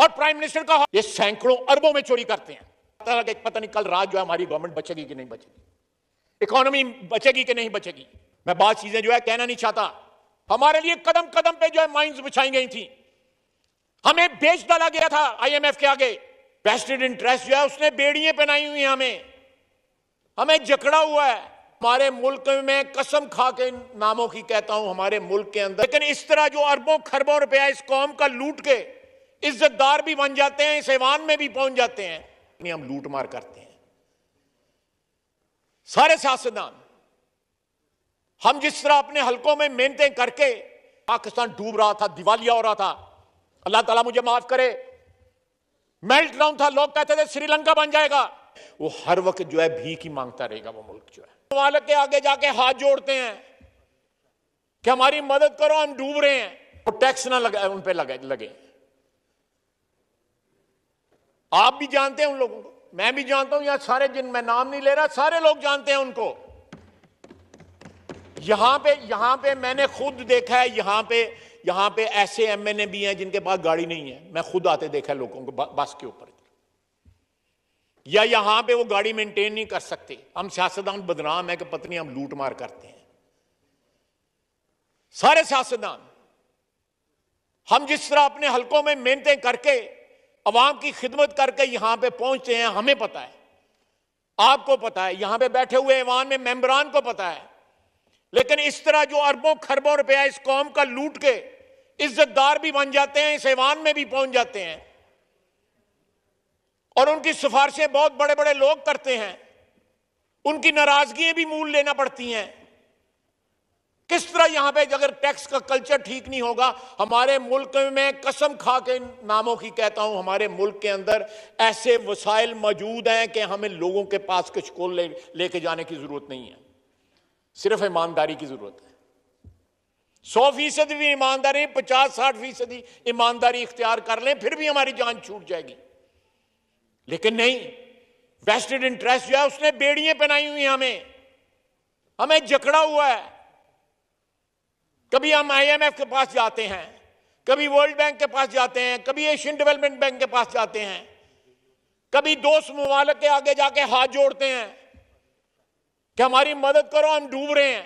और prime minister का ये सैकड़ों अरबों में चोरी करते हैं। पता नहीं कल रात जो है हमारी गवर्नमेंट बचेगी कि नहीं बचेगी, इकोनॉमी बचेगी कि नहीं बचेगी। मैं बात चीजें जो है कहना नहीं चाहता। हमारे लिए कदम कदम पे जो है माइंस बिछाई गई थी, हमें बेच डाला गया था आईएमएफ के आगे। वेस्टेड इंटरेस्ट जो है उसने बेड़ियां पहनाई हुई हैं, हमें जकड़ा हुआ है। हमारे मुल्क में कसम खा के नामों की कहता हूं, हमारे मुल्क के अंदर लेकिन इस तरह जो अरबों खरबों रुपया इस कौम का लूट के इज्जतदार भी बन जाते हैं, इस ऐवान में भी पहुंच जाते हैं, हम लूट मार करते हैं। सारे सियासतदान हम जिस तरह अपने हलकों में मेहनतें करके पाकिस्तान डूब रहा था, दिवालिया हो रहा था, अल्लाह ताला मुझे माफ करे, मेल्ट डाउन था, लोग कहते थे श्रीलंका बन जाएगा, वो हर वक्त जो है भीख ही मांगता रहेगा। वो मुल्क जो है मालिक के आगे जाके हाथ जोड़ते हैं कि हमारी मदद करो, हम डूब रहे हैं। वो टैक्स ना लगे, उन पे लगे। आप भी जानते हैं उन लोगों को, मैं भी जानता हूं, यहां सारे, जिन मैं नाम नहीं ले रहा, सारे लोग जानते हैं उनको। यहां पे मैंने खुद देखा है, यहां पे ऐसे एमएनए भी हैं जिनके पास गाड़ी नहीं है, मैं खुद आते देखा है लोगों को बस के ऊपर, या यहां पे वो गाड़ी मेंटेन नहीं कर सकते। हम सियासतदान बदनाम है कि पत्नी हम लूट मार करते हैं। सारे सियासतदान हम जिस तरह अपने हलकों में मेहनतें करके अवाम की खिदमत करके यहां पे पहुंचते हैं, हमें पता है, आपको पता है, यहां पे बैठे हुए ऐवान में मेंबरान को पता है। लेकिन इस तरह जो अरबों खरबों रुपया इस कौम का लूट के इज्जतदार भी बन जाते हैं, इस ऐवान में भी पहुंच जाते हैं, और उनकी सिफारिशें बहुत बड़े बड़े लोग करते हैं, उनकी नाराजगियां भी मूल लेना पड़ती हैं। किस तरह यहां पे अगर टैक्स का कल्चर ठीक नहीं होगा, हमारे मुल्क में कसम खा के नामों की कहता हूं, हमारे मुल्क के अंदर ऐसे वसाइल मौजूद हैं कि हमें लोगों के पास कुछ को लेके जाने की जरूरत नहीं है, सिर्फ ईमानदारी की जरूरत है। 100% भी ईमानदारी, 50-60% ईमानदारी इख्तियार कर लें, फिर भी हमारी जान छूट जाएगी। लेकिन नहीं, वेस्टेड इंटरेस्ट जो है उसने बेड़ियां पहनाई हुई हैं, हमें जकड़ा हुआ है। कभी हम आईएमएफ के पास जाते हैं, कभी वर्ल्ड बैंक के पास जाते हैं, कभी एशियन डेवलपमेंट बैंक के पास जाते हैं, कभी दोस्त ममालिक के आगे जाके हाथ जोड़ते हैं कि हमारी मदद करो, हम डूब रहे हैं,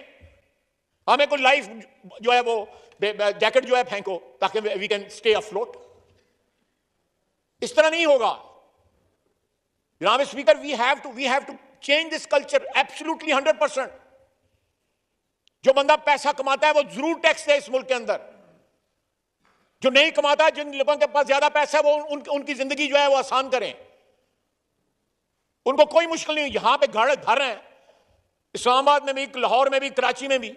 हमें कोई लाइफ जो है वो जैकेट जो है फेंको ताकि वी कैन स्टे अफ्लोट। इस तरह नहीं होगा जनाब speaker. We have to change this culture absolutely 100%। जो बंदा पैसा कमाता है वो जरूर टैक्स दे इस मुल्क के अंदर, जो नहीं कमाता, जिन लोगों के पास ज्यादा पैसा है वो उनकी जिंदगी जो है वो आसान करें, उनको कोई मुश्किल नहीं। यहां पे घर हैं, इस्लामाबाद में भी, लाहौर में भी, कराची में भी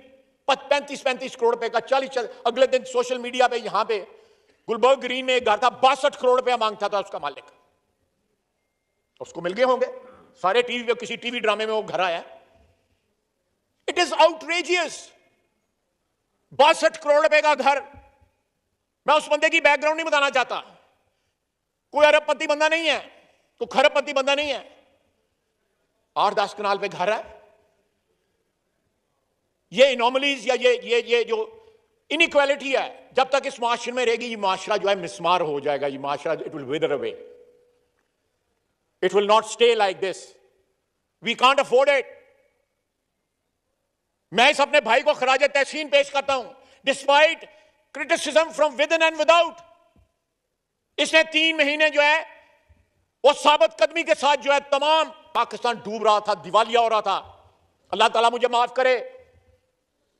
35-35 करोड़ रुपए का 40। अगले दिन सोशल मीडिया पे यहां पे गुलबर्ग ग्रीन में एक घर था, 62 करोड़ रुपया मांगता था उसका मालिक, उसको मिल गए होंगे सारे टीवी पे, किसी टीवी ड्रामे में वो घर आया। इट इज आउटरेजियस, 62 करोड़ रुपए का घर। मैं उस बंदे की बैकग्राउंड नहीं बताना चाहता, कोई अरबपति बंदा नहीं है, कोई खरबपति बंदा नहीं है, 8-10 कनाल पे घर है। ये इनॉमलीज या ये जो इनइक्वालिटी है, जब तक इस माशरे में रहेगी, ये माशरा जो है मिसमार हो जाएगा, ये माशरा it will wither away, it will not stay like this, we can't afford it. मैं इस अपने भाई को खराज तहसीन पेश करता हूं, despite criticism from with in and without. इसने 3 महीने जो है वो साबित कदमी के साथ जो है तमाम पाकिस्तान डूब रहा था, दिवालिया हो रहा था, अल्लाह ताला मुझे माफ करे,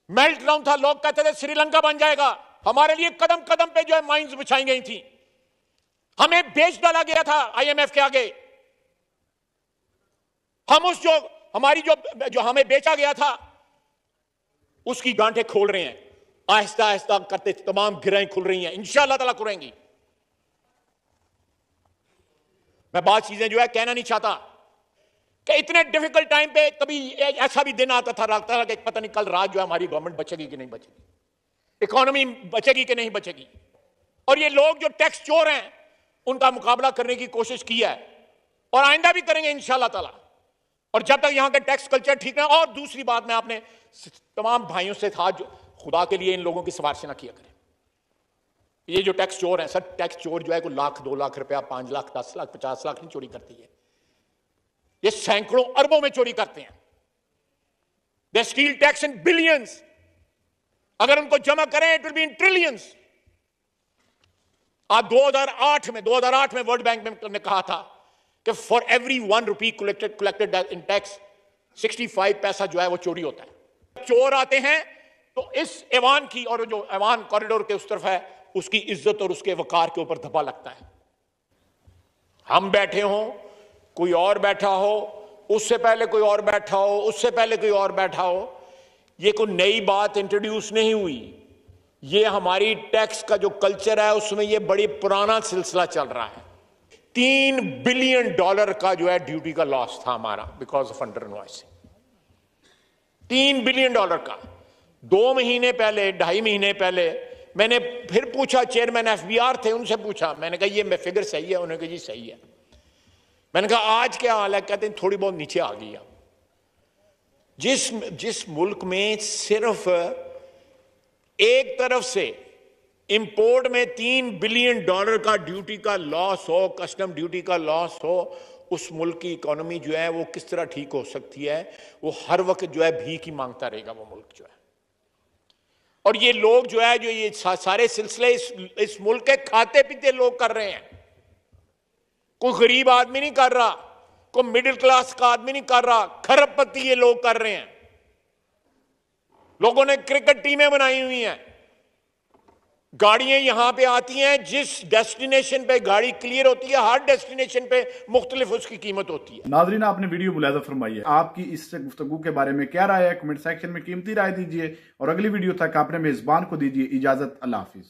मेल्ट डाउन था, लोग कहते थे श्रीलंका बन जाएगा। हमारे लिए कदम कदम पे जो है माइंस बिछाई गई थी, हमें बेच डाला गया था आईएमएफ के आगे। हम उस हमारी जो हमें बेचा गया था उसकी गांठें खोल रहे हैं, आहिस्ता आहिस्ता करते तमाम गिराएं खुल रही हैं, इंशाअल्लाह ताला खुलेंगी। मैं बात चीजें जो है कहना नहीं चाहता कि इतने डिफिकल्ट टाइम पे कभी ऐसा भी दिन आता था कि पता नहीं कल रात जो है हमारी गवर्नमेंट बचेगी कि नहीं बचेगी, इकोनॉमी बचेगी कि नहीं बचेगी। और ये लोग जो टैक्स चोर हैं उनका मुकाबला करने की कोशिश की है और आइंदा भी करेंगे इंशाअल्लाह ताला। और जब तक यहां का टैक्स कल्चर ठीक ना। और दूसरी बात, मैं आपने तमाम भाइयों से था, जो खुदा के लिए इन लोगों की सिफारिशें ना किया करें, ये जो टैक्स चोर है सर, टैक्स चोर जो है कोई लाख 2 लाख रुपया 5 लाख 10 लाख 50 लाख नहीं चोरी करती है, ये सैकड़ों अरबों में चोरी करते हैं। They still tax in billions. अगर उनको जमा करें it will be in trillions. आज 2008 में वर्ल्ड बैंक ने कहा था कि for every 1 rupee collected in tax 65 पैसा जो है वो चोरी होता है। चोर आते हैं तो इस ऐवान की, और जो ऐवान कॉरिडोर के उस तरफ है, उसकी इज्जत और उसके वकार के ऊपर धब्बा लगता है। हम बैठे हों, कोई और बैठा हो, उससे पहले कोई और बैठा हो, उससे पहले कोई और बैठा हो, ये कोई नई बात इंट्रोड्यूस नहीं हुई। ये हमारी टैक्स का जो कल्चर है उसमें ये बड़ी पुराना सिलसिला चल रहा है। $3 बिलियन का जो है ड्यूटी का लॉस था हमारा because of under invoicing. $3 billion का 2 महीने पहले, 2.5 महीने पहले मैंने फिर पूछा, चेयरमैन एफबीआर थे, उनसे पूछा, मैंने कहा ये फिगर सही है? उन्होंने कहा जी सही है। मैंने कहा आज क्या हाल है? कहते हैं थोड़ी बहुत नीचे आ गई है। जिस मुल्क में सिर्फ एक तरफ से इंपोर्ट में $3 बिलियन का ड्यूटी का लॉस हो, कस्टम ड्यूटी का लॉस हो, उस मुल्क की इकोनॉमी जो है वो किस तरह ठीक हो सकती है? वो हर वक्त जो है भीख ही मांगता रहेगा वो मुल्क जो है। और ये लोग जो है, जो ये सारे सिलसिले इस मुल्क के खाते पीते लोग कर रहे हैं। कोई गरीब आदमी नहीं कर रहा, कोई मिडिल क्लास का आदमी नहीं कर रहा, खरबपति ये लोग कर रहे हैं। लोगों ने क्रिकेट टीमें बनाई हुई हैं, गाड़ियां यहां पे आती हैं, जिस डेस्टिनेशन पे गाड़ी क्लियर होती है हर डेस्टिनेशन पे मुख्तलिफ उसकी कीमत होती है। नाज़रीन, आपने वीडियो मुलाज़ा फरमाई है, आपकी इस गुफ्तगू के बारे में क्या राय है? कमेंट सेक्शन में कीमती राय दीजिए और अगली वीडियो तक अपने मेजबान को दीजिए इजाजत। अल्लाह हाफिज।